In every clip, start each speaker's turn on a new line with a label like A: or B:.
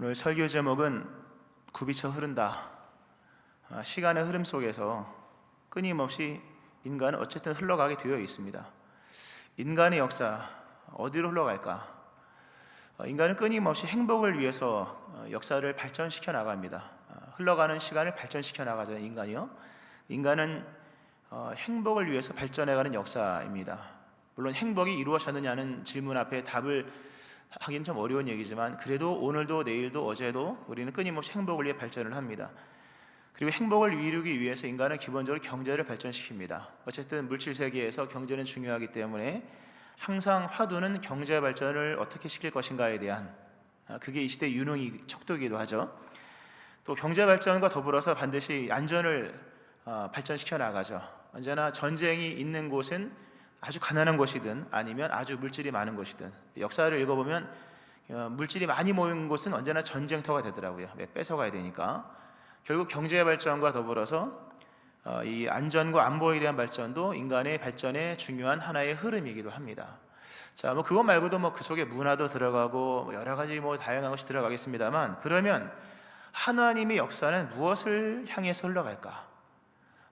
A: 오늘 설교 제목은 굽이쳐 흐른다. 시간의 흐름 속에서 끊임없이 인간은 어쨌든 흘러가게 되어 있습니다. 인간의 역사 어디로 흘러갈까? 인간은 끊임없이 행복을 위해서 역사를 발전시켜 나갑니다. 흘러가는 시간을 발전시켜 나가잖아요, 인간이요. 인간은 행복을 위해서 발전해가는 역사입니다. 물론 행복이 이루어졌느냐는 질문 앞에 답을 하긴 좀 어려운 얘기지만, 그래도 오늘도 내일도 어제도 우리는 끊임없이 행복을 위해 발전을 합니다. 그리고 행복을 이루기 위해서 인간은 기본적으로 경제를 발전시킵니다. 어쨌든 물질 세계에서 경제는 중요하기 때문에 항상 화두는 경제 발전을 어떻게 시킬 것인가에 대한, 그게 이 시대의 유능이 척도이기도 하죠. 또 경제 발전과 더불어서 반드시 안전을 발전시켜 나가죠. 언제나 전쟁이 있는 곳은 아주 가난한 곳이든 아니면 아주 물질이 많은 곳이든, 역사를 읽어보면 물질이 많이 모인 곳은 언제나 전쟁터가 되더라고요. 뺏어가야 되니까. 결국 경제 발전과 더불어서 이 안전과 안보에 대한 발전도 인간의 발전의 중요한 하나의 흐름이기도 합니다. 자, 그것 말고도 그 속에 문화도 들어가고 여러 가지 다양한 것이 들어가겠습니다만, 그러면 하나님의 역사는 무엇을 향해서 흘러갈까?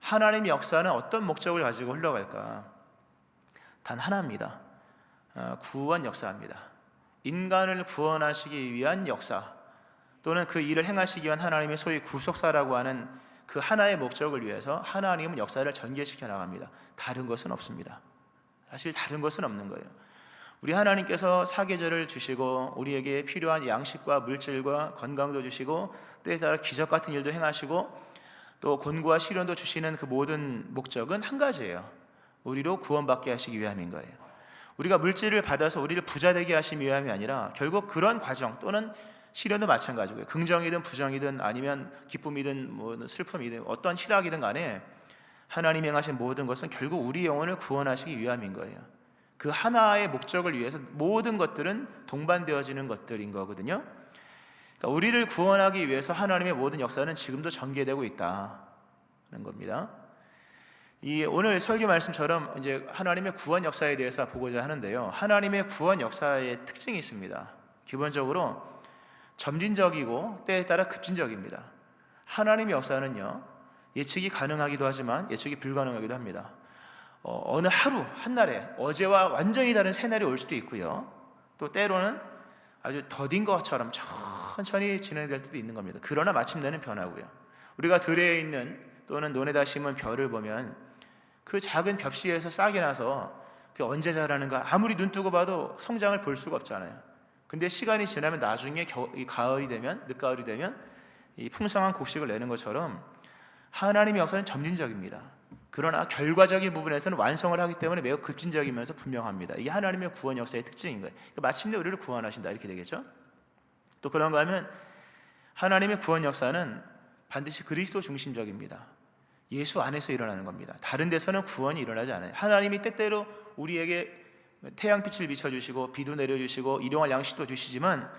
A: 하나님의 역사는 어떤 목적을 가지고 흘러갈까? 단 하나입니다. 구원 역사입니다. 인간을 구원하시기 위한 역사, 또는 그 일을 행하시기 위한 하나님의 소위 구속사라고 하는 그 하나의 목적을 위해서 하나님은 역사를 전개시켜 나갑니다. 다른 것은 없습니다. 사실 다른 것은 없는 거예요. 우리 하나님께서 사계절을 주시고 우리에게 필요한 양식과 물질과 건강도 주시고 때에 따라 기적 같은 일도 행하시고 또 곤고와 시련도 주시는 그 모든 목적은 한 가지예요. 우리로 구원받게 하시기 위함인 거예요. 우리가 물질을 받아서 우리를 부자 되게 하시기 위함이 아니라, 결국 그런 과정 또는 시련도 마찬가지고요. 긍정이든 부정이든 아니면 기쁨이든 슬픔이든 어떤 희락이든 간에 하나님이 행하신 모든 것은 결국 우리 영혼을 구원하시기 위함인 거예요. 그 하나의 목적을 위해서 모든 것들은 동반되어지는 것들인 거거든요. 그러니까 우리를 구원하기 위해서 하나님의 모든 역사는 지금도 전개되고 있다는 겁니다. 이 오늘 설교 말씀처럼 이제 하나님의 구원 역사에 대해서 보고자 하는데요. 하나님의 구원 역사의 특징이 있습니다. 기본적으로 점진적이고 때에 따라 급진적입니다. 하나님의 역사는요, 예측이 가능하기도 하지만 예측이 불가능하기도 합니다. 어느 하루 한날에 어제와 완전히 다른 새날이 올 수도 있고요, 또 때로는 아주 더딘 것처럼 천천히 진행될 때도 있는 겁니다. 그러나 마침내는 변하고요. 우리가 들에 있는 또는 논에다 심은 별을 보면 그 작은 벽시에서 싹이 나서 그게 언제 자라는가 아무리 눈 뜨고 봐도 성장을 볼 수가 없잖아요. 근데 시간이 지나면 나중에 가을이 되면, 늦가을이 되면 이 풍성한 곡식을 내는 것처럼 하나님의 역사는 점진적입니다. 그러나 결과적인 부분에서는 완성을 하기 때문에 매우 급진적이면서 분명합니다. 이게 하나님의 구원 역사의 특징인 거예요. 그러니까 마침내 우리를 구원하신다, 이렇게 되겠죠. 또 그런가 하면 하나님의 구원 역사는 반드시 그리스도 중심적입니다. 예수 안에서 일어나는 겁니다. 다른 데서는 구원이 일어나지 않아요. 하나님이 때때로 우리에게 태양빛을 비춰주시고 비도 내려주시고 일용할 양식도 주시지만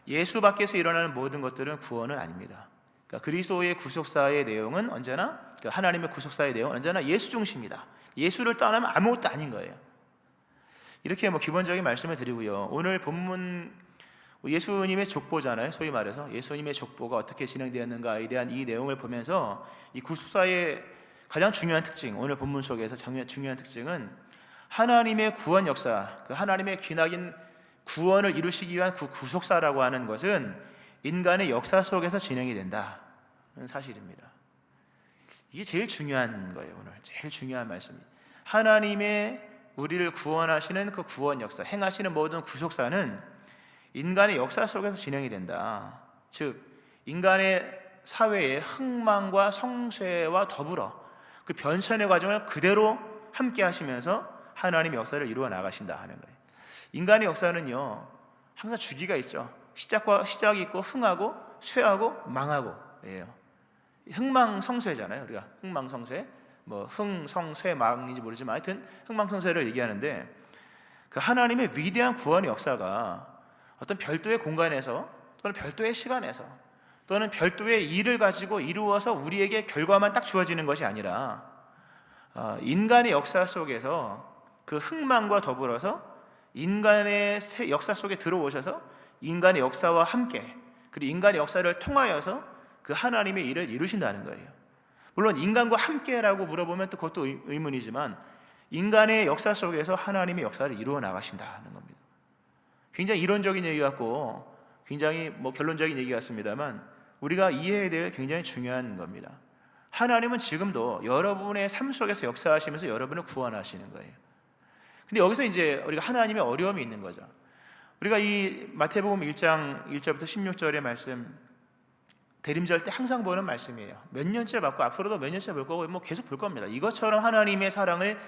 A: 예수 밖에서 일어나는 모든 것들은 구원은 아닙니다. 그러니까 그리스도의 구속사의 내용은 언제나, 하나님의 구속사의 내용은 언제나 예수 중심이다. 예수를 떠나면 아무것도 아닌 거예요. 이렇게 기본적인 말씀을 드리고요. 오늘 본문 예수님의 족보잖아요. 소위 말해서 예수님의 족보가 어떻게 진행되었는가에 대한 이 내용을 보면서 이 구속사의 가장 중요한 특징, 오늘 본문 속에서 중요한 특징은 하나님의 구원 역사, 그 하나님의 기나긴 구원을 이루시기 위한 그 구속사라고 하는 것은 인간의 역사 속에서 진행이 된다는 사실입니다. 이게 제일 중요한 거예요. 오늘 제일 중요한 말씀이, 하나님의 우리를 구원하시는 그 구원 역사, 행하시는 모든 구속사는 인간의 역사 속에서 진행이 된다. 즉 인간의 사회의 흥망과 성쇠와 더불어 그 변천의 과정을 그대로 함께 하시면서 하나님의 역사를 이루어 나가신다 하는 거예요. 인간의 역사는요, 항상 주기가 있죠. 시작이 있고 흥하고 쇠하고 망하고 예요. 흥망성쇠잖아요. 우리가 흥망성쇠, 흥성쇠 망인지 모르지만 하여튼 흥망성쇠를 얘기하는데, 그 하나님의 위대한 구원의 역사가 어떤 별도의 공간에서 또는 별도의 시간에서 또는 별도의 일을 가지고 이루어서 우리에게 결과만 딱 주어지는 것이 아니라 인간의 역사 속에서 그 흥망과 더불어서 인간의 역사 속에 들어오셔서 인간의 역사와 함께 그리고 인간의 역사를 통하여서 그 하나님의 일을 이루신다는 거예요. 물론 인간과 함께라고 물어보면 또 그것도 의문이지만 인간의 역사 속에서 하나님의 역사를 이루어 나가신다는 겁니다. 굉장히 이론적인 얘기 같고 굉장히 결론적인 얘기 같습니다만 우리가 이해해야 될 굉장히 중요한 겁니다. 하나님은 지금도 여러분의 삶 속에서 역사하시면서 여러분을 구원하시는 거예요. 근데 여기서 이제 우리가 하나님의 어려움이 있는 거죠. 우리가 이 마태복음 1장 1절부터 16절의 말씀 대림절 때 항상 보는 말씀이에요. 몇 년째 받고 앞으로도 몇 년째 볼 거고 계속 볼 겁니다. 이것처럼 하나님의 사랑을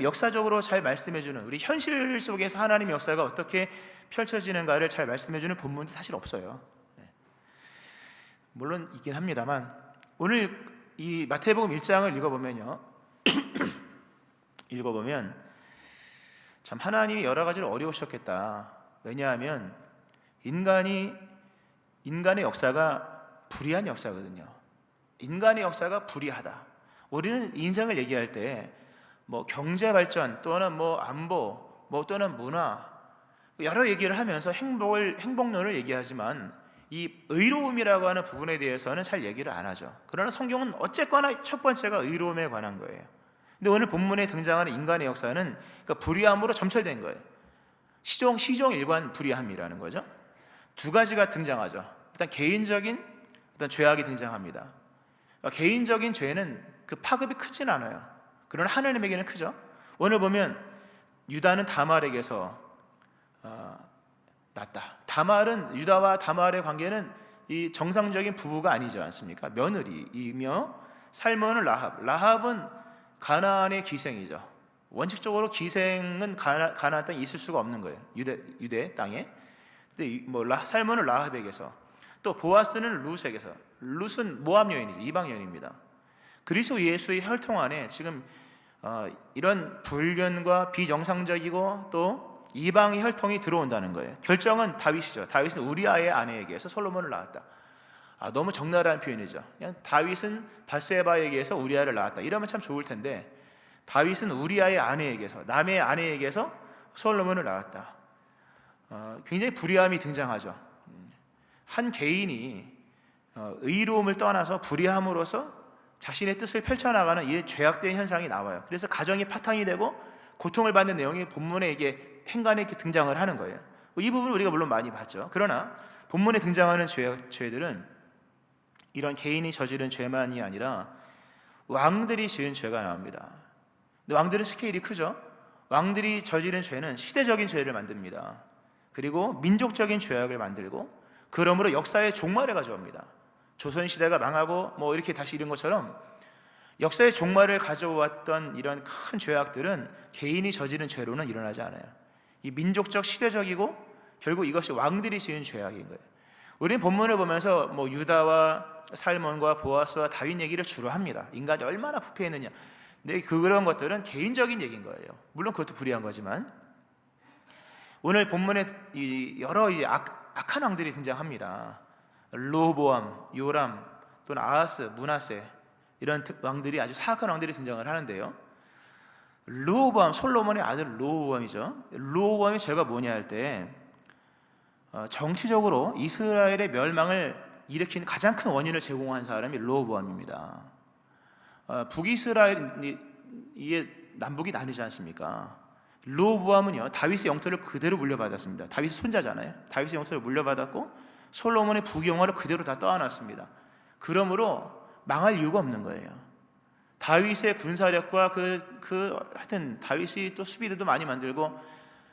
A: 역사적으로 잘 말씀해주는, 우리 현실 속에서 하나님의 역사가 어떻게 펼쳐지는가를 잘 말씀해주는 본문도 사실 없어요. 물론 있긴 합니다만 오늘 이 마태복음 1장을 읽어보면 참 하나님이 여러 가지로 어려우셨겠다. 왜냐하면 인간의 역사가 불의한 역사거든요. 인간의 역사가 불의하다. 우리는 인생을 얘기할 때 경제 발전 또는 안보 또는 문화 여러 얘기를 하면서 행복론을 얘기하지만 이 의로움이라고 하는 부분에 대해서는 잘 얘기를 안 하죠. 그러나 성경은 어쨌거나 첫 번째가 의로움에 관한 거예요. 근데 오늘 본문에 등장하는 인간의 역사는 그러니까 불의함으로 점철된 거예요. 시종일관 불의함이라는 거죠. 두 가지가 등장하죠. 일단 개인적인 어떤 죄악이 등장합니다. 그러니까 개인적인 죄는 그 파급이 크진 않아요. 그러나 하나님에게는 크죠. 오늘 보면 유다는 다말에게서 났다. 유다와 다말의 관계는 이 정상적인 부부가 아니지 않습니까? 며느리이며 살몬은 라합은 가나안의 기생이죠. 원칙적으로 기생은 가나안 땅에 있을 수가 없는 거예요. 유대 땅에. 근데 살몬은 라합에게서, 또 보아스는 룻에게서. 룻은 모압 여인이죠. 이방 여인입니다. 그리스도 예수의 혈통 안에 지금 이런 불륜과 비정상적이고 또 이방의 혈통이 들어온다는 거예요. 결정은 다윗이죠. 다윗은 우리아의 아내에게서 솔로몬을 낳았다. 너무 적나라한 표현이죠. 그냥 다윗은 밧세바에게서 우리아를 낳았다. 이러면 참 좋을 텐데 다윗은 우리아의 아내에게서, 남의 아내에게서 솔로몬을 낳았다. 굉장히 불의함이 등장하죠. 한 개인이 의로움을 떠나서 불의함으로써 자신의 뜻을 펼쳐나가는 이 죄악된 현상이 나와요. 그래서 가정이 파탄이 되고 고통을 받는 내용이 본문에 이게 행간에 이렇게 등장을 하는 거예요. 이 부분을 우리가 물론 많이 봤죠. 그러나 본문에 등장하는 죄들은 이런 개인이 저지른 죄만이 아니라 왕들이 지은 죄가 나옵니다. 근데 왕들은 스케일이 크죠. 왕들이 저지른 죄는 시대적인 죄를 만듭니다. 그리고 민족적인 죄악을 만들고 그러므로 역사의 종말을 가져옵니다. 조선시대가 망하고 이렇게 다시 이런 것처럼 역사의 종말을 가져왔던 이런 큰 죄악들은 개인이 저지른 죄로는 일어나지 않아요. 이 민족적, 시대적이고 결국 이것이 왕들이 지은 죄악인 거예요. 우리는 본문을 보면서 유다와 살몬과 보아스와 다윗 얘기를 주로 합니다. 인간이 얼마나 부패했느냐. 근데 그런 것들은 개인적인 얘기인 거예요. 물론 그것도 불의한 거지만 오늘 본문에 여러 악한 왕들이 등장합니다. 르호보암, 요람, 또는 아하스, 므낫세 이런 왕들이 아주 사악한 왕들이 등장을 하는데요. 르호보암, 솔로몬의 아들 르호보암이죠. 르호보암의 죄가 뭐냐 할 때 정치적으로 이스라엘의 멸망을 일으킨 가장 큰 원인을 제공한 사람이 르호보암입니다. 북이스라엘 이게 남북이 나뉘지 않습니까? 르호보암은요 다윗의 영토를 그대로 물려받았습니다. 다윗의 손자잖아요. 다윗의 영토를 물려받았고 솔로몬의 부경화를 그대로 다 떠안았습니다. 그러므로 망할 이유가 없는 거예요. 다윗의 군사력과 하여튼 다윗이 또 수비대도 많이 만들고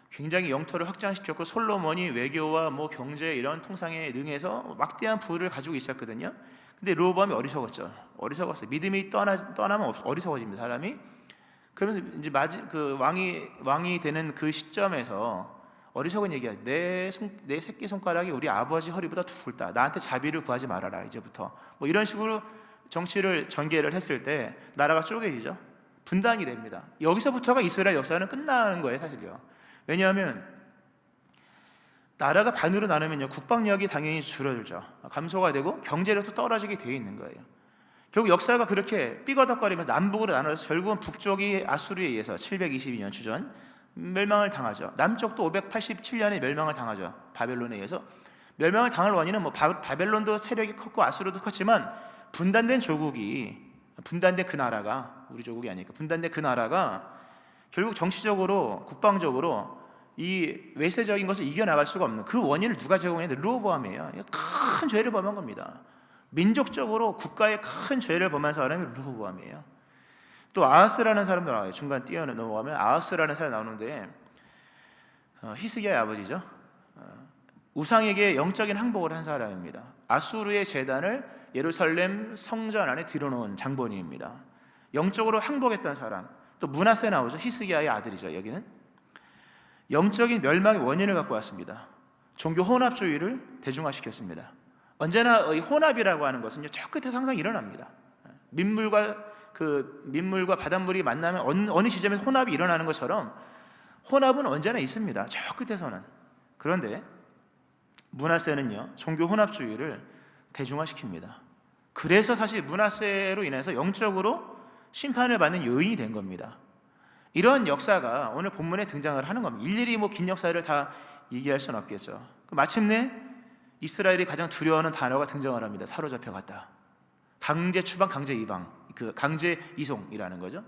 A: 굉장히 영토를 확장시켰고 솔로몬이 외교와 경제 이런 통상에 능해서 막대한 부를 가지고 있었거든요. 근데 르호보암이 어리석었어요. 믿음이 떠나면 어리석어집니다, 사람이. 그러면서 이제 왕이 되는 그 시점에서 어리석은 얘기야. 내 새끼 손가락이 우리 아버지 허리보다 굵다. 나한테 자비를 구하지 말아라 이제부터. 이런 식으로 정치를 전개를 했을 때 나라가 쪼개지죠. 분단이 됩니다. 여기서부터가 이스라엘 역사는 끝나는 거예요, 사실요. 왜냐하면 나라가 반으로 나누면요 국방력이 당연히 줄어들죠. 감소가 되고 경제력도 떨어지게 되어 있는 거예요. 결국 역사가 그렇게 삐거덕거리면서 남북으로 나눠서 결국은 북쪽이 아수르에 의해서 722년 주전 멸망을 당하죠. 남쪽도 587년에 멸망을 당하죠. 바벨론에 의해서. 멸망을 당할 원인은 뭐 바벨론도 세력이 컸고 아수르도 컸지만 분단된 그 나라가, 우리 조국이 아니니까 분단된 그 나라가 결국 정치적으로 국방적으로 이 외세적인 것을 이겨나갈 수가 없는 그 원인을 누가 제공했는데 르호보암이에요. 큰 죄를 범한 겁니다. 민족적으로 국가의 큰 죄를 범한 사람이 르호보암이에요. 또 아하스라는 사람도 나와요. 중간 넘어가면 아하스라는 사람이 나오는데 히스기야의 아버지죠. 우상에게 영적인 항복을 한 사람입니다. 아수르의 제단을 예루살렘 성전 안에 들여놓은 장본인입니다. 영적으로 항복했던 사람. 또 므낫세 나오죠. 히스기야의 아들이죠. 여기는 영적인 멸망의 원인을 갖고 왔습니다. 종교 혼합주의를 대중화시켰습니다. 언제나 이 혼합이라고 하는 것은 저 끝에서 항상 일어납니다. 민물과 바닷물이 만나면 어느 지점에서 혼합이 일어나는 것처럼 혼합은 언제나 있습니다. 저 끝에서는. 그런데 므낫세는요, 종교 혼합주의를 대중화시킵니다. 그래서 사실 므낫세로 인해서 영적으로 심판을 받는 요인이 된 겁니다. 이런 역사가 오늘 본문에 등장을 하는 겁니다. 일일이 긴 역사를 다 얘기할 수는 없겠죠. 마침내 이스라엘이 가장 두려워하는 단어가 등장을 합니다. 사로잡혀 갔다. 강제 추방, 강제 이방, 강제 이송이라는 거죠.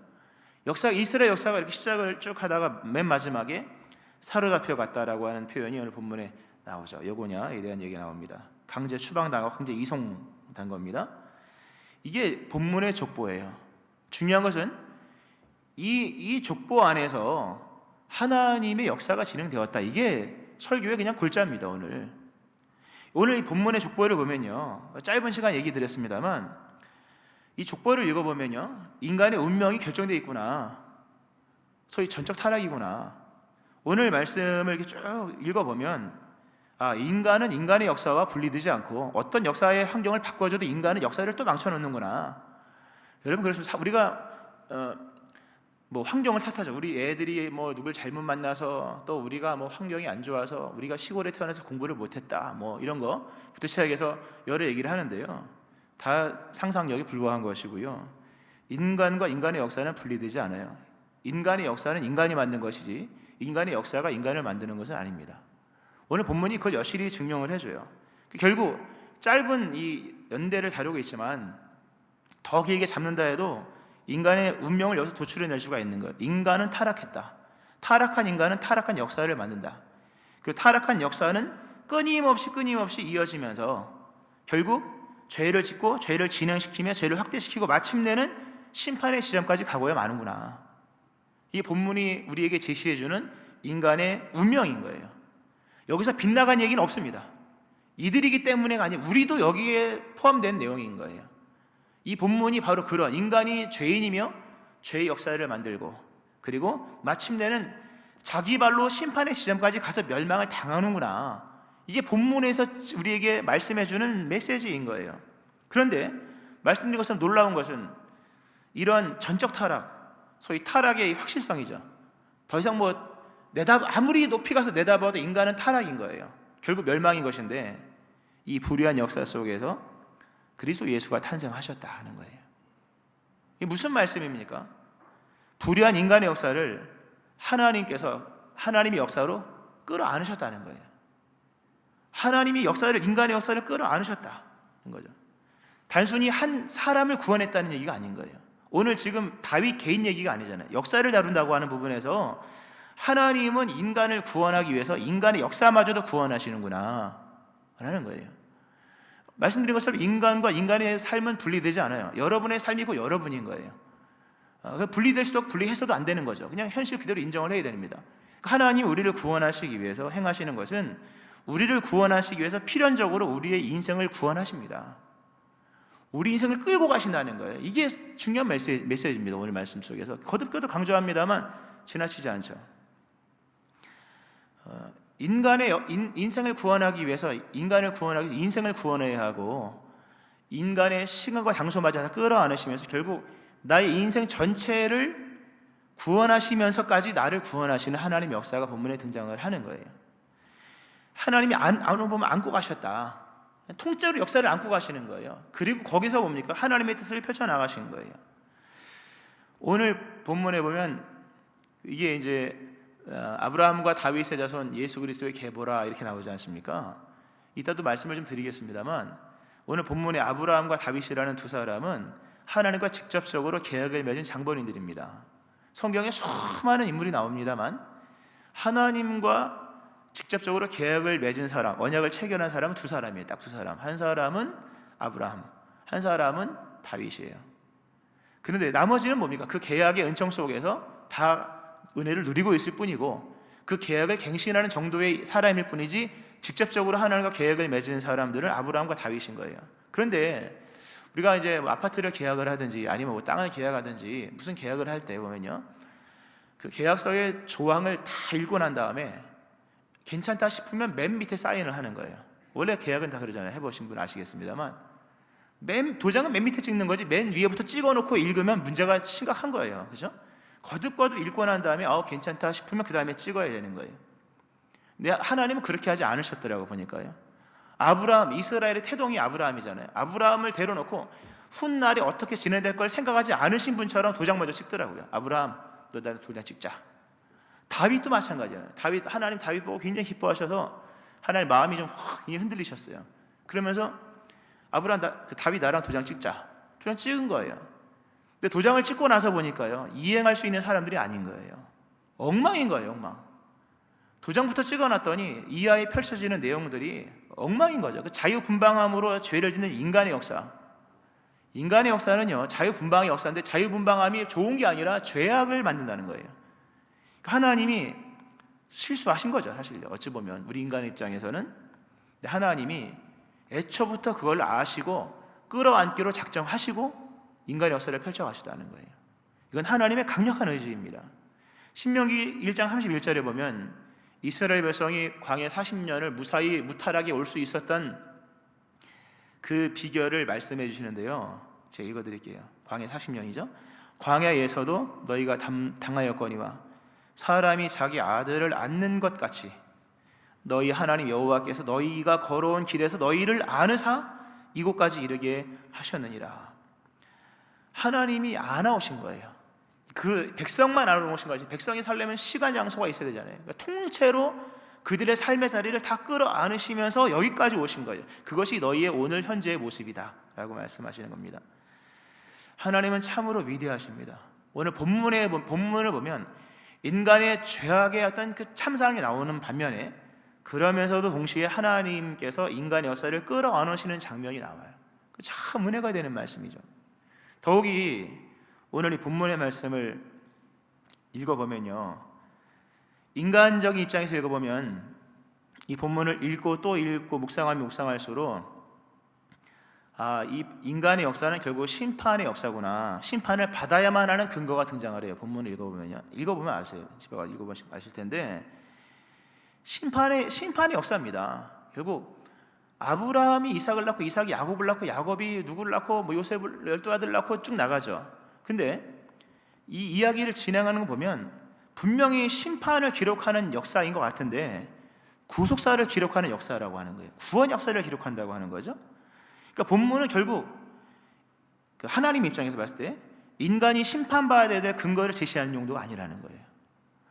A: 이스라엘 역사가 이렇게 시작을 쭉 하다가 맨 마지막에 사로잡혀 갔다라고 하는 표현이 오늘 본문에 나오죠. 여고냐에 대한 얘기가 나옵니다. 강제 추방당하고 강제 이송된 겁니다. 이게 본문의 족보예요. 중요한 것은 이 족보 안에서 하나님의 역사가 진행되었다. 이게 설교의 그냥 골자입니다. 오늘 이 본문의 족보를 보면요, 짧은 시간 얘기 드렸습니다만 이 족보를 읽어보면요, 인간의 운명이 결정되어 있구나, 소위 전적 타락이구나. 오늘 말씀을 이렇게 쭉 읽어보면 인간은 인간의 역사와 분리되지 않고 어떤 역사의 환경을 바꿔줘도 인간은 역사를 또 망쳐놓는구나. 여러분, 그래서 우리가 환경을 탓하죠. 우리 애들이 누굴 잘못 만나서, 또 우리가 환경이 안 좋아서, 우리가 시골에 태어나서 공부를 못했다, 이런 거부터 시작해서 여러 얘기를 하는데요, 다 상상력에 불과한 것이고요. 인간과 인간의 역사는 분리되지 않아요. 인간의 역사는 인간이 만든 것이지 인간의 역사가 인간을 만드는 것은 아닙니다. 오늘 본문이 그걸 여실히 증명을 해줘요. 결국 짧은 이 연대를 다루고 있지만 더 길게 잡는다 해도 인간의 운명을 여기서 도출해낼 수가 있는 거예요. 인간은 타락했다. 타락한 인간은 타락한 역사를 만든다. 그 타락한 역사는 끊임없이 이어지면서 결국 죄를 짓고 죄를 진행시키며 죄를 확대시키고 마침내는 심판의 지점까지 가고야 마는구나. 이 본문이 우리에게 제시해주는 인간의 운명인 거예요. 여기서 빗나간 얘기는 없습니다. 이들이기 때문에가 아니라 우리도 여기에 포함된 내용인 거예요. 이 본문이 바로 그런 인간이 죄인이며 죄의 역사를 만들고, 그리고 마침내는 자기 발로 심판의 지점까지 가서 멸망을 당하는구나. 이게 본문에서 우리에게 말씀해주는 메시지인 거예요. 그런데 말씀드린 것처럼 놀라운 것은 이런 전적 타락, 소위 타락의 확실성이죠. 더 이상 아무리 높이 가서 내다봐도 인간은 타락인 거예요. 결국 멸망인 것인데, 이 불의한 역사 속에서 그리스도 예수가 탄생하셨다 하는 거예요. 이게 무슨 말씀입니까? 불의한 인간의 역사를 하나님께서 하나님의 역사로 끌어안으셨다는 거예요. 하나님이 인간의 역사를 끌어안으셨다는 거죠. 단순히 한 사람을 구원했다는 얘기가 아닌 거예요. 오늘 지금 다윗 개인 얘기가 아니잖아요. 역사를 다룬다고 하는 부분에서 하나님은 인간을 구원하기 위해서 인간의 역사마저도 구원하시는구나 라는 거예요. 말씀드린 것처럼 인간과 인간의 삶은 분리되지 않아요. 여러분의 삶이고 여러분인 거예요. 분리될수록 분리해서도 안 되는 거죠. 그냥 현실 그대로 인정을 해야 됩니다. 하나님 우리를 구원하시기 위해서 행하시는 것은 우리를 구원하시기 위해서 필연적으로 우리의 인생을 구원하십니다. 우리 인생을 끌고 가신다는 거예요. 이게 중요한 메시지입니다. 오늘 말씀 속에서 거듭 강조합니다만 지나치지 않죠. 인생을 구원하기 위해서 인생을 구원해야 하고, 인간의 시간과 장소마저 다 끌어안으시면서 결국 나의 인생 전체를 구원하시면서까지 나를 구원하시는 하나님의 역사가 본문에 등장을 하는 거예요. 하나님이 보면 안고 가셨다. 통째로 역사를 안고 가시는 거예요. 그리고 거기서 뭡니까? 하나님의 뜻을 펼쳐나가신 거예요. 오늘 본문에 보면 이게 이제 아브라함과 다윗의 자손 예수 그리스도의 계보라 이렇게 나오지 않습니까? 이따도 말씀을 좀 드리겠습니다만, 오늘 본문의 아브라함과 다윗이라는 두 사람은 하나님과 직접적으로 계약을 맺은 장본인들입니다. 성경에 수많은 인물이 나옵니다만 하나님과 직접적으로 계약을 맺은 사람, 언약을 체결한 사람은 두 사람이에요. 딱 두 사람. 한 사람은 아브라함, 한 사람은 다윗이에요. 그런데 나머지는 뭡니까? 그 계약의 은총 속에서 다 은혜를 누리고 있을 뿐이고 그 계약을 갱신하는 정도의 사람일 뿐이지 직접적으로 하나님과 계약을 맺은 사람들은 아브라함과 다윗인 거예요. 그런데 우리가 이제 뭐 아파트를 계약을 하든지 아니면 뭐 땅을 계약하든지 무슨 계약을 할 때 보면요, 그 계약서의 조항을 다 읽고 난 다음에 괜찮다 싶으면 맨 밑에 사인을 하는 거예요. 원래 계약은 다 그러잖아요. 해보신 분 아시겠습니다만 도장은 맨 밑에 찍는 거지 맨 위에부터 찍어놓고 읽으면 문제가 심각한 거예요. 그죠? 거듭거듭 읽고 난 다음에 괜찮다 싶으면 그 다음에 찍어야 되는 거예요. 근데 하나님은 그렇게 하지 않으셨더라고 보니까요. 아브라함, 이스라엘의 태동이 아브라함이잖아요. 아브라함을 데려놓고 훗날에 어떻게 지내야 걸 생각하지 않으신 분처럼 도장 먼저 찍더라고요. 아브라함, 너 나한테 도장 찍자. 다윗도 마찬가지예요. 하나님 다윗 보고 굉장히 기뻐하셔서 하나님 마음이 좀 흔들리셨어요. 그러면서 아브라함, 다윗 나랑 도장 찍자. 도장 찍은 거예요. 근데 도장을 찍고 나서 보니까요, 이행할 수 있는 사람들이 아닌 거예요. 엉망인 거예요, 엉망. 도장부터 찍어놨더니 이하에 펼쳐지는 내용들이 엉망인 거죠. 그 자유분방함으로 죄를 짓는 인간의 역사. 인간의 역사는요, 자유분방의 역사인데 자유분방함이 좋은 게 아니라 죄악을 만든다는 거예요. 하나님이 실수하신 거죠, 사실. 어찌 보면 우리 인간의 입장에서는. 하나님이 애초부터 그걸 아시고 끌어안기로 작정하시고 인간의 역사를 펼쳐가시다는 거예요. 이건 하나님의 강력한 의지입니다. 신명기 1장 31절에 보면 이스라엘 백성이 광야 40년을 무사히 무탈하게 올 수 있었던 그 비결을 말씀해 주시는데요, 제가 읽어드릴게요. 광야 40년이죠. 광야에서도 너희가 당하였거니와 사람이 자기 아들을 안는 것 같이 너희 하나님 여호와께서 너희가 걸어온 길에서 너희를 안으사 이곳까지 이르게 하셨느니라. 하나님이 안아오신 거예요. 그 백성만 안아오신 거지. 백성이 살려면 시간 장소가 있어야 되잖아요. 그러니까 통째로 그들의 삶의 자리를 다 끌어안으시면서 여기까지 오신 거예요. 그것이 너희의 오늘 현재의 모습이다 라고 말씀하시는 겁니다. 하나님은 참으로 위대하십니다. 오늘 본문을 보면 인간의 죄악의 어떤 그 참상이 나오는 반면에 그러면서도 동시에 하나님께서 인간의 역사를 끌어안으시는 장면이 나와요. 참 은혜가 되는 말씀이죠. 더욱이 오늘 이 본문의 말씀을 읽어보면요, 인간적인 입장에서 읽어보면 이 본문을 읽고 또 읽고 묵상하면 묵상할수록 이 인간의 역사는 결국 심판의 역사구나, 심판을 받아야만 하는 근거가 등장을 해요. 본문을 읽어보면 아세요. 집에 가서 읽어보시면 아실 텐데 심판의 역사입니다. 결국 아브라함이 이삭을 낳고 이삭이 야곱을 낳고 야곱이 누구를 낳고 뭐 요셉을 12아들 낳고 쭉 나가죠. 근데 이 이야기를 진행하는 거 보면 분명히 심판을 기록하는 역사인 것 같은데 구속사를 기록하는 역사라고 하는 거예요. 구원 역사를 기록한다고 하는 거죠. 그러니까 본문은 결국 하나님 입장에서 봤을 때 인간이 심판받아야 될 근거를 제시하는 용도가 아니라는 거예요.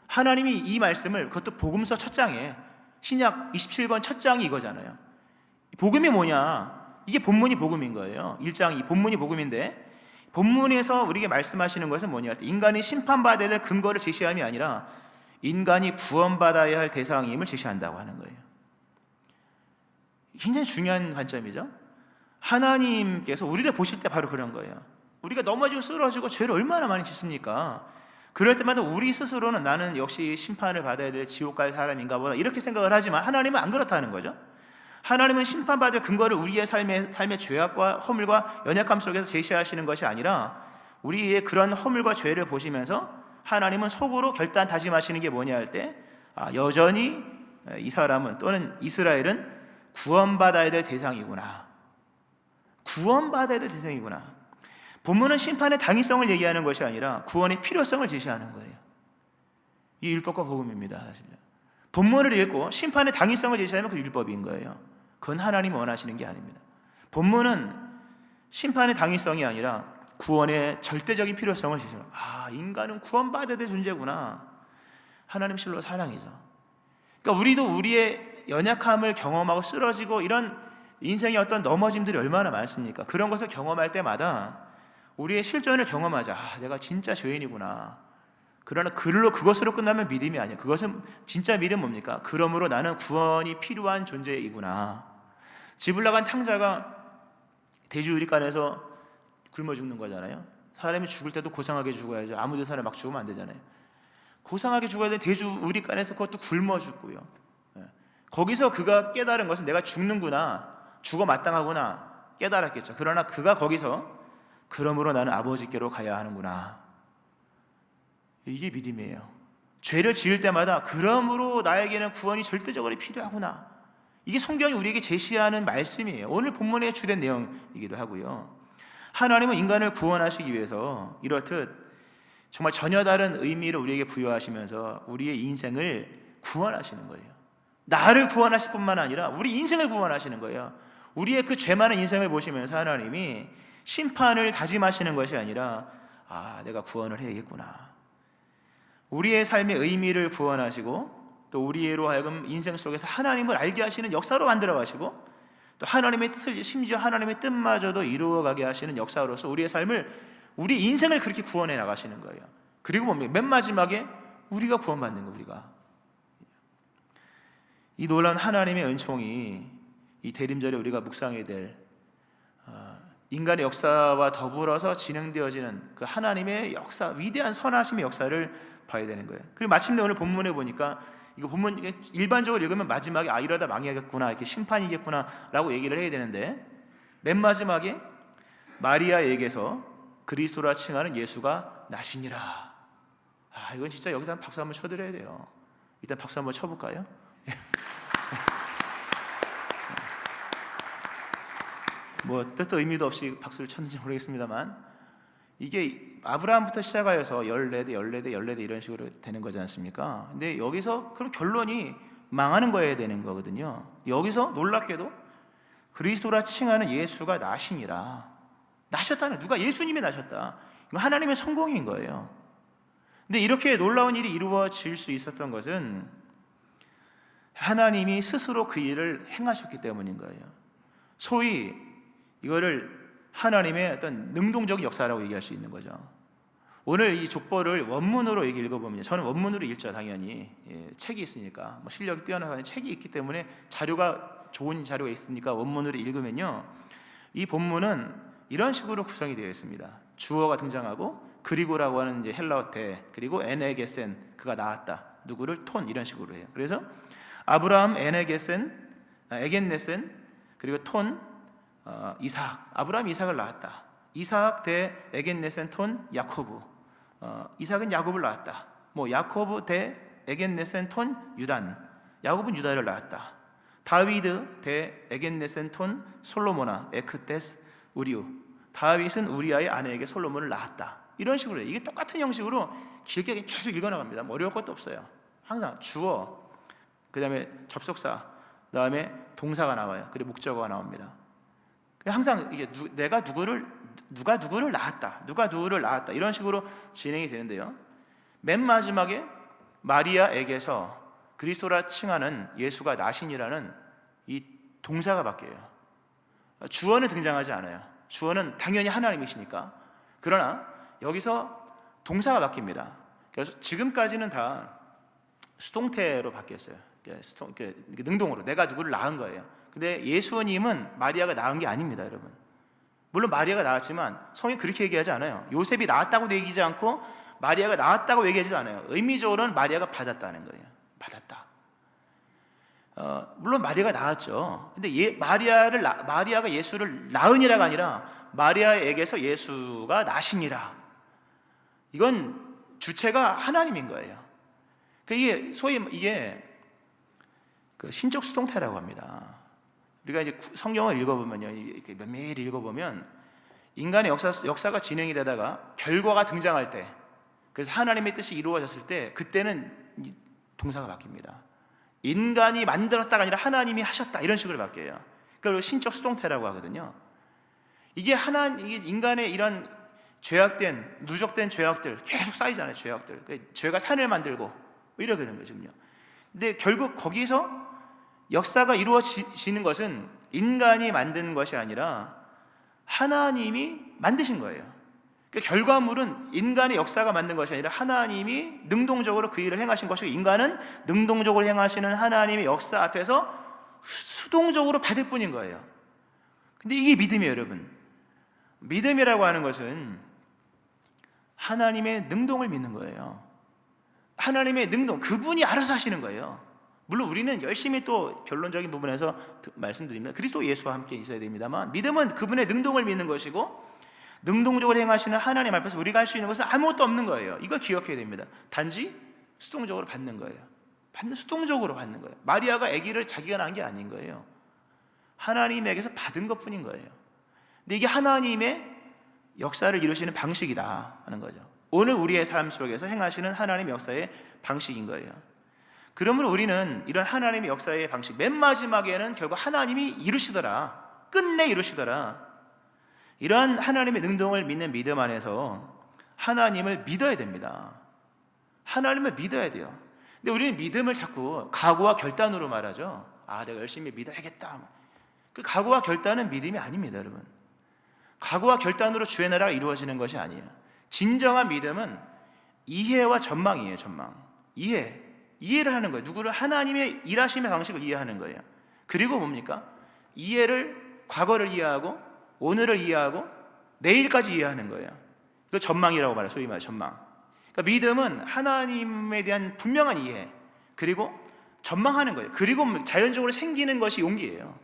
A: 하나님이 이 말씀을, 그것도 복음서 첫 장에, 신약 27권 첫 장이 이거잖아요. 복음이 뭐냐? 이게 본문이 복음인 거예요. 1장이 본문이 복음인데 본문에서 우리에게 말씀하시는 것은 뭐냐 할 때 인간이 심판받아야 될 근거를 제시함이 아니라 인간이 구원받아야 할 대상임을 제시한다고 하는 거예요. 굉장히 중요한 관점이죠. 하나님께서 우리를 보실 때 바로 그런 거예요. 우리가 넘어지고 쓰러지고 죄를 얼마나 많이 짓습니까? 그럴 때마다 우리 스스로는 나는 역시 심판을 받아야 될 지옥 갈 사람인가 보다 이렇게 생각을 하지만 하나님은 안 그렇다는 거죠. 하나님은 심판받을 근거를 우리의 삶의 죄악과 허물과 연약함 속에서 제시하시는 것이 아니라 우리의 그런 허물과 죄를 보시면서 하나님은 속으로 결단 다짐하시는 게 뭐냐 할 때 여전히 이 사람은 또는 이스라엘은 구원받아야 될 대상이구나. 구원받아야 될 대상이구나. 본문은 심판의 당위성을 얘기하는 것이 아니라 구원의 필요성을 제시하는 거예요. 이 율법과 복음입니다. 사실 본문을 읽고 심판의 당위성을 제시하면 그 율법인 거예요. 그건 하나님이 원하시는 게 아닙니다. 본문은 심판의 당위성이 아니라 구원의 절대적인 필요성을 제시합니다. 인간은 구원받아야 될 존재구나. 하나님 실로 사랑이죠. 그러니까 우리도 우리의 우리의 연약함을 경험하고 쓰러지고 이런 인생의 어떤 넘어짐들이 얼마나 많습니까? 그런 것을 경험할 때마다 우리의 실존을 경험하자. 내가 진짜 죄인이구나. 그러나 그것으로 끝나면 믿음이 아니야. 그것은 진짜 믿음 뭡니까? 그러므로 나는 구원이 필요한 존재이구나. 집을 나간 탕자가 돼지우리간에서 굶어 죽는 거잖아요. 사람이 죽을 때도 고상하게 죽어야죠. 아무 데서나 막 죽으면 안 되잖아요. 고상하게 죽어야 돼. 돼지우리간에서 그것도 굶어 죽고요. 거기서 그가 깨달은 것은 내가 죽는구나, 죽어 마땅하구나 깨달았겠죠. 그러나 그가 거기서 그러므로 나는 아버지께로 가야 하는구나, 이게 믿음이에요. 죄를 지을 때마다 그러므로 나에게는 구원이 절대적으로 필요하구나, 이게 성경이 우리에게 제시하는 말씀이에요. 오늘 본문의 주된 내용이기도 하고요. 하나님은 인간을 구원하시기 위해서 이렇듯 정말 전혀 다른 의미를 우리에게 부여하시면서 우리의 인생을 구원하시는 거예요. 나를 구원하실 뿐만 아니라 우리 인생을 구원하시는 거예요. 우리의 그 죄 많은 인생을 보시면서 하나님이 심판을 다짐하시는 것이 아니라 내가 구원을 해야겠구나, 우리의 삶의 의미를 구원하시고 또 우리로 하여금 인생 속에서 하나님을 알게 하시는 역사로 만들어 가시고 또 하나님의 뜻을, 심지어 하나님의 뜻마저도 이루어가게 하시는 역사로서 우리의 삶을, 우리 인생을 그렇게 구원해 나가시는 거예요. 그리고 뭡니까? 맨 마지막에 우리가 구원받는 거, 우리가. 이 놀라운 하나님의 은총이 이 대림절에 우리가 묵상해야 될 인간의 역사와 더불어서 진행되어지는 그 하나님의 역사, 위대한 선하심의 역사를 봐야 되는 거예요. 그리고 마침내 오늘 본문에 보니까 이거 본문 일반적으로 읽으면 마지막에 이러다 망해야겠구나, 이렇게 심판이겠구나 라고 얘기를 해야 되는데 맨 마지막에 마리아에게서 그리스도라 칭하는 예수가 나시니라. 이건 진짜 여기서 박수 한번 쳐드려야 돼요. 일단 박수 한번 쳐볼까요? 뭐 뜻도 의미도 없이 박수를 쳤는지 모르겠습니다만, 이게 아브라함부터 시작하여서 14대 이런 식으로 되는 거지 않습니까? 근데 여기서 그럼 결론이 망하는 거여야 되는 거거든요. 여기서 놀랍게도 그리스도라 칭하는 예수가 나시니라. 나셨다는, 누가? 예수님이 나셨다. 이거 하나님의 성공인 거예요. 근데 이렇게 놀라운 일이 이루어질 수 있었던 것은 하나님이 스스로 그 일을 행하셨기 때문인 거예요. 소위 이거를 하나님의 어떤 능동적인 역사라고 얘기할 수 있는 거죠. 오늘 이 족보를 원문으로 읽어보면, 저는 원문으로 읽죠, 당연히. 책이 있으니까, 실력이 뛰어나서 책이 있기 때문에 좋은 자료가 있으니까 원문으로 읽으면요, 이 본문은 이런 식으로 구성이 되어 있습니다. 주어가 등장하고 그리고라고 하는 이제 헬라어 대, 그리고 에네게센, 그가 낳았다, 누구를? 톤, 이런 식으로 해요. 그래서 아브라함, 에겐네센, 그리고 톤, 이삭. 아브라함 이삭을 낳았다. 이삭 대 에겐네센 톤 야코브. 이삭은 야곱을 낳았다. 야코브 대 에겐네센 톤 유단. 야곱은 유다를 낳았다. 다위드 대 에겐네센 톤 솔로모나 에크테스 우리우. 다윗은 우리아의 아내에게 솔로몬을 낳았다. 이런 식으로 해요. 이게 똑같은 형식으로 길게 계속 읽어나갑니다. 어려울 것도 없어요. 항상 주어, 그 다음에 접속사, 그 다음에 동사가 나와요. 그리고 목적어가 나옵니다. 항상 이게 누가 누구를 낳았다, 이런 식으로 진행이 되는데요, 맨 마지막에 마리아에게서 그리스도라 칭하는 예수가 나시니라는 이 동사가 바뀌어요. 주어는 등장하지 않아요. 주어는 당연히 하나님이시니까. 그러나 여기서 동사가 바뀝니다. 그래서 지금까지는 다 수동태로 바뀌었어요. 능동으로 내가 누구를 낳은 거예요. 근데 예수님은 마리아가 낳은 게 아닙니다, 여러분. 물론 마리아가 낳았지만 성경이 그렇게 얘기하지 않아요. 요셉이 낳았다고도 얘기하지 않고 마리아가 낳았다고 얘기하지도 않아요. 의미적으로는 마리아가 받았다는 거예요. 받았다. 물론 마리아가 낳았죠. 근데 마리아가 예수를 낳으니라가 아니라 마리아에게서 예수가 나시니라. 이건 주체가 하나님인 거예요. 이게 소위 그 신적 수동태라고 합니다. 우리가 이제 성경을 읽어보면요, 이렇게 매일 읽어보면 인간의 역사가 진행이 되다가 결과가 등장할 때, 그래서 하나님의 뜻이 이루어졌을 때, 그때는 동사가 바뀝니다. 인간이 만들었다가 아니라 하나님이 하셨다, 이런 식으로 바뀌어요. 그걸 신적 수동태라고 하거든요. 이게 인간의 이런 누적된 죄악들 계속 쌓이잖아요. 죄악들, 죄가 산을 만들고 이러게 되는 거죠. 근데 결국 거기서 역사가 이루어지는 것은 인간이 만든 것이 아니라 하나님이 만드신 거예요. 그러니까 결과물은 인간의 역사가 만든 것이 아니라 하나님이 능동적으로 그 일을 행하신 것이고, 인간은 능동적으로 행하시는 하나님의 역사 앞에서 수동적으로 받을 뿐인 거예요. 근데 이게 믿음이에요, 여러분. 믿음이라고 하는 것은 하나님의 능동을 믿는 거예요. 하나님의 능동, 그분이 알아서 하시는 거예요. 물론 우리는 열심히 또 결론적인 부분에서 말씀드립니다. 그리스도 예수와 함께 있어야 됩니다만, 믿음은 그분의 능동을 믿는 것이고, 능동적으로 행하시는 하나님 앞에서 우리가 할 수 있는 것은 아무것도 없는 거예요. 이걸 기억해야 됩니다. 단지 수동적으로 받는 거예요. 수동적으로 받는 거예요. 마리아가 아기를 자기가 낳은 게 아닌 거예요. 하나님에게서 받은 것뿐인 거예요. 근데 이게 하나님의 역사를 이루시는 방식이다 하는 거죠. 오늘 우리의 삶 속에서 행하시는 하나님 역사의 방식인 거예요. 그러므로 우리는 이런 하나님의 역사의 방식, 맨 마지막에는 결국 하나님이 이루시더라, 끝내 이루시더라, 이러한 하나님의 능동을 믿는 믿음 안에서 하나님을 믿어야 됩니다. 하나님을 믿어야 돼요. 근데 우리는 믿음을 자꾸 각오와 결단으로 말하죠. 내가 열심히 믿어야겠다. 그 각오와 결단은 믿음이 아닙니다, 여러분. 각오와 결단으로 주의 나라가 이루어지는 것이 아니에요. 진정한 믿음은 이해와 전망이에요. 전망, 이해를 하는 거예요. 누구를? 하나님의 일하심의 방식을 이해하는 거예요. 그리고 뭡니까? 과거를 이해하고, 오늘을 이해하고, 내일까지 이해하는 거예요. 그걸 전망이라고 말해요. 소위 말해 전망. 그러니까 믿음은 하나님에 대한 분명한 이해, 그리고 전망하는 거예요. 그리고 자연적으로 생기는 것이 용기예요.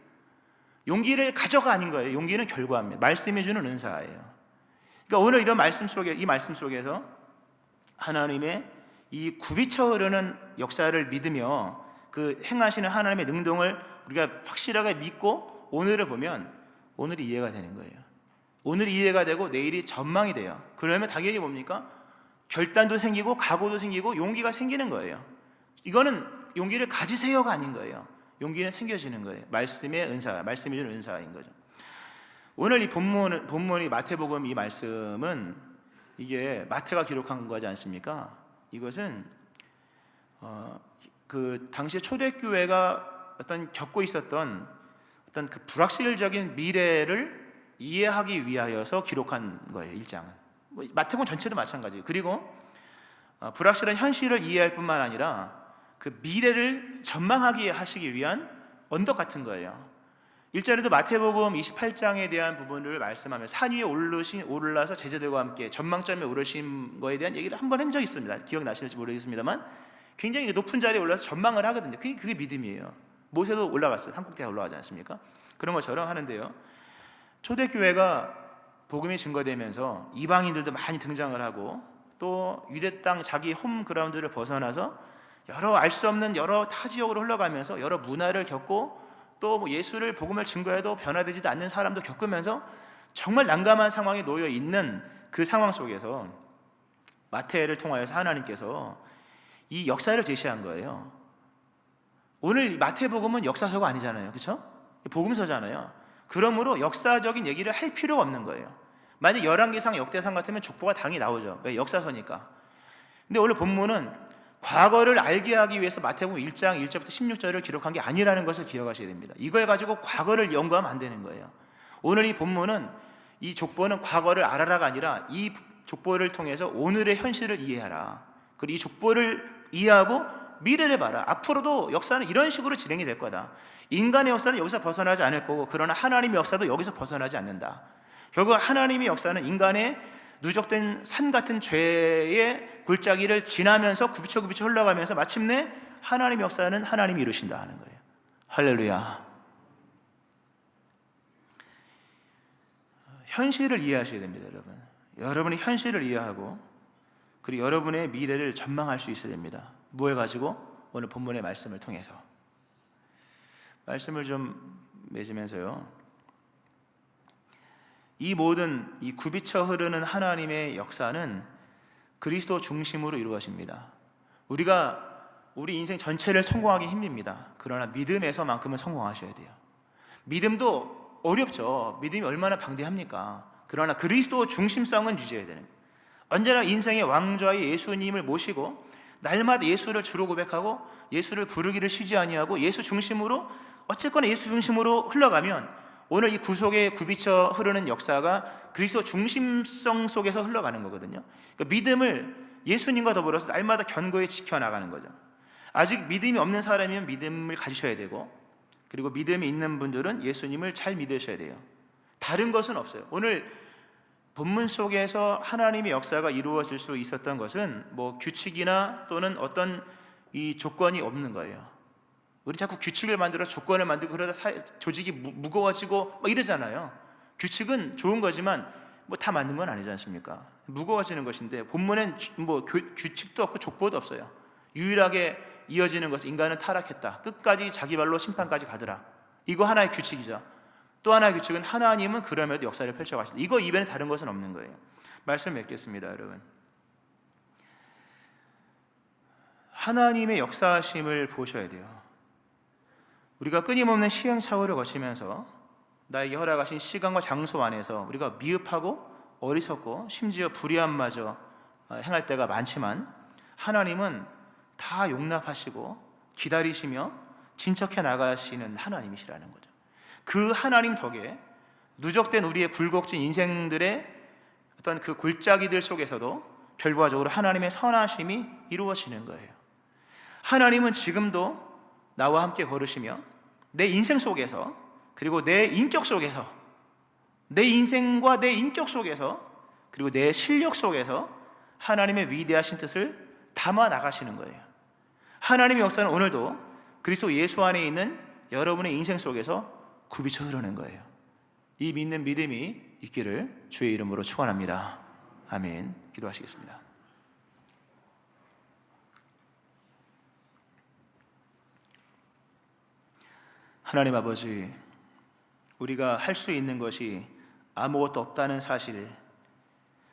A: 용기를 가져가 아닌 거예요. 용기는 결과입니다. 말씀해 주는 은사예요. 그러니까 오늘 이 말씀 속에서 하나님의 이 굽이쳐 흐르는 역사를 믿으며 그 행하시는 하나님의 능동을 우리가 확실하게 믿고 오늘을 보면 오늘이 이해가 되는 거예요. 오늘이 이해가 되고 내일이 전망이 돼요. 그러면 당연히 뭡니까? 결단도 생기고 각오도 생기고 용기가 생기는 거예요. 이거는 용기를 가지세요가 아닌 거예요. 용기는 생겨지는 거예요. 말씀의 은사, 말씀이 주는 은사인 거죠. 오늘 이 본문이 마태복음 이 말씀은 이게 마태가 기록한 거지 않습니까? 이것은 그 당시 초대교회가 겪고 있었던 어떤 그 불확실적인 미래를 이해하기 위하여서 기록한 거예요. 1장은 마태복음 전체도 마찬가지예요. 그리고 불확실한 현실을 이해할 뿐만 아니라 그 미래를 전망하게 하시기 위한 언덕 같은 거예요. 1절에도 마태복음 28장에 대한 부분을 말씀하며 산 위에 올라서 제자들과 함께 전망점에 오르신 거에 대한 얘기를 한 번 한 적이 있습니다. 기억나실지 모르겠습니다만 굉장히 높은 자리에 올라서 전망을 하거든요. 그게 믿음이에요. 모세도 올라갔어요. 산꼭대기에 올라가지 않습니까? 그런 것처럼 하는데요, 초대교회가 복음이 증거되면서 이방인들도 많이 등장을 하고, 또 유대 땅 자기 홈그라운드를 벗어나서 여러 알 수 없는 여러 타 지역으로 흘러가면서 여러 문화를 겪고, 또 예수를 복음을 증거해도 변화되지도 않는 사람도 겪으면서 정말 난감한 상황에 놓여 있는 그 상황 속에서 마태를 통하여서 하나님께서 이 역사를 제시한 거예요. 오늘 마태복음은 역사서가 아니잖아요, 그렇죠? 복음서잖아요. 그러므로 역사적인 얘기를 할 필요가 없는 거예요. 만약 열왕기상, 역대상 같으면 족보가 당연히 나오죠. 왜? 역사서니까. 근데 오늘 본문은 과거를 알게 하기 위해서 마태복음 1장 1절부터 16절을 기록한 게 아니라는 것을 기억하셔야 됩니다. 이걸 가지고 과거를 연구하면 안 되는 거예요. 오늘 이 본문은, 이 족보는 과거를 알아라가 아니라 이 족보를 통해서 오늘의 현실을 이해하라. 그리고 이 족보를 이해하고 미래를 봐라. 앞으로도 역사는 이런 식으로 진행이 될 거다. 인간의 역사는 여기서 벗어나지 않을 거고, 그러나 하나님의 역사도 여기서 벗어나지 않는다. 결국 하나님의 역사는 인간의 누적된 산 같은 죄의 골짜기를 지나면서 굽이쳐 흘러가면서 마침내 하나님의 역사는 하나님이 이루신다 하는 거예요. 할렐루야. 현실을 이해하셔야 됩니다, 여러분. 여러분이 현실을 이해하고, 그리고 여러분의 미래를 전망할 수 있어야 됩니다. 무엇을 가지고? 오늘 본문의 말씀을 통해서. 말씀을 좀 맺으면서요, 이 모든 이 굽이쳐 흐르는 하나님의 역사는 그리스도 중심으로 이루어집니다. 우리 인생 전체를 성공하기 힘듭니다. 그러나 믿음에서만큼은 성공하셔야 돼요. 믿음도 어렵죠. 믿음이 얼마나 방대합니까? 그러나 그리스도 중심성은 유지해야 되는 거예요. 언제나 인생의 왕좌의 예수님을 모시고 날마다 예수를 주로 고백하고 예수를 부르기를 쉬지 아니하고 예수 중심으로, 어쨌거나 예수 중심으로 흘러가면 오늘 이 구속에 굽이쳐 흐르는 역사가 그리스도 중심성 속에서 흘러가는 거거든요. 그러니까 믿음을 예수님과 더불어서 날마다 견고히 지켜나가는 거죠. 아직 믿음이 없는 사람이면 믿음을 가지셔야 되고, 그리고 믿음이 있는 분들은 예수님을 잘 믿으셔야 돼요. 다른 것은 없어요. 오늘 본문 속에서 하나님의 역사가 이루어질 수 있었던 것은 뭐 규칙이나 또는 어떤 이 조건이 없는 거예요. 우리 자꾸 규칙을 만들어 조건을 만들고 그러다 조직이 무거워지고 막 이러잖아요. 규칙은 좋은 거지만 뭐 다 맞는 건 아니지 않습니까? 무거워지는 것인데, 본문엔 뭐 규칙도 없고 족보도 없어요. 유일하게 이어지는 것은 인간은 타락했다, 끝까지 자기 발로 심판까지 가더라, 이거 하나의 규칙이죠. 또 하나의 규칙은 하나님은 그럼에도 역사를 펼쳐가신다. 이거 이외에는 다른 것은 없는 거예요. 말씀 맺겠습니다, 여러분. 하나님의 역사하심을 보셔야 돼요. 우리가 끊임없는 시행착오를 거치면서 나에게 허락하신 시간과 장소 안에서 우리가 미흡하고 어리석고 심지어 불의함마저 행할 때가 많지만, 하나님은 다 용납하시고 기다리시며 진척해 나가시는 하나님이시라는 거죠. 그 하나님 덕에 누적된 우리의 굴곡진 인생들의 어떤 그 골짜기들 속에서도 결과적으로 하나님의 선하심이 이루어지는 거예요. 하나님은 지금도 나와 함께 걸으시며 내 인생 속에서, 그리고 내 인격 속에서, 내 인생과 내 인격 속에서, 그리고 내 실력 속에서 하나님의 위대하신 뜻을 담아 나가시는 거예요. 하나님의 역사는 오늘도 그리스도 예수 안에 있는 여러분의 인생 속에서 굽이쳐 흐르는 거예요. 이 믿는 믿음이 있기를 주의 이름으로 축원합니다. 아멘. 기도하시겠습니다. 하나님 아버지, 우리가 할 수 있는 것이 아무것도 없다는 사실,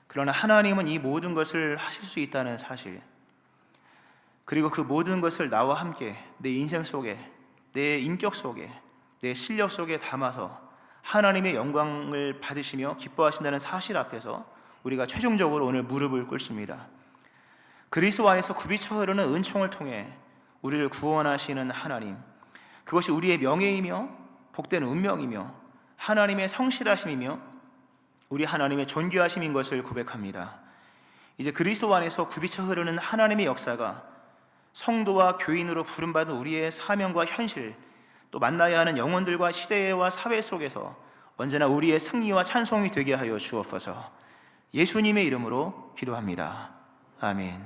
A: 그러나 하나님은 이 모든 것을 하실 수 있다는 사실, 그리고 그 모든 것을 나와 함께 내 인생 속에, 내 인격 속에, 내 실력 속에 담아서 하나님의 영광을 받으시며 기뻐하신다는 사실 앞에서 우리가 최종적으로 오늘 무릎을 꿇습니다. 그리스도 안에서 굽이쳐 흐르는 은총을 통해 우리를 구원하시는 하나님, 그것이 우리의 명예이며 복된 운명이며 하나님의 성실하심이며 우리 하나님의 존귀하심인 것을 고백합니다. 이제 그리스도 안에서 굽이쳐 흐르는 하나님의 역사가 성도와 교인으로 부름받은 우리의 사명과 현실, 또 만나야 하는 영혼들과 시대와 사회 속에서 언제나 우리의 승리와 찬송이 되게 하여 주옵소서. 예수님의 이름으로 기도합니다. 아멘.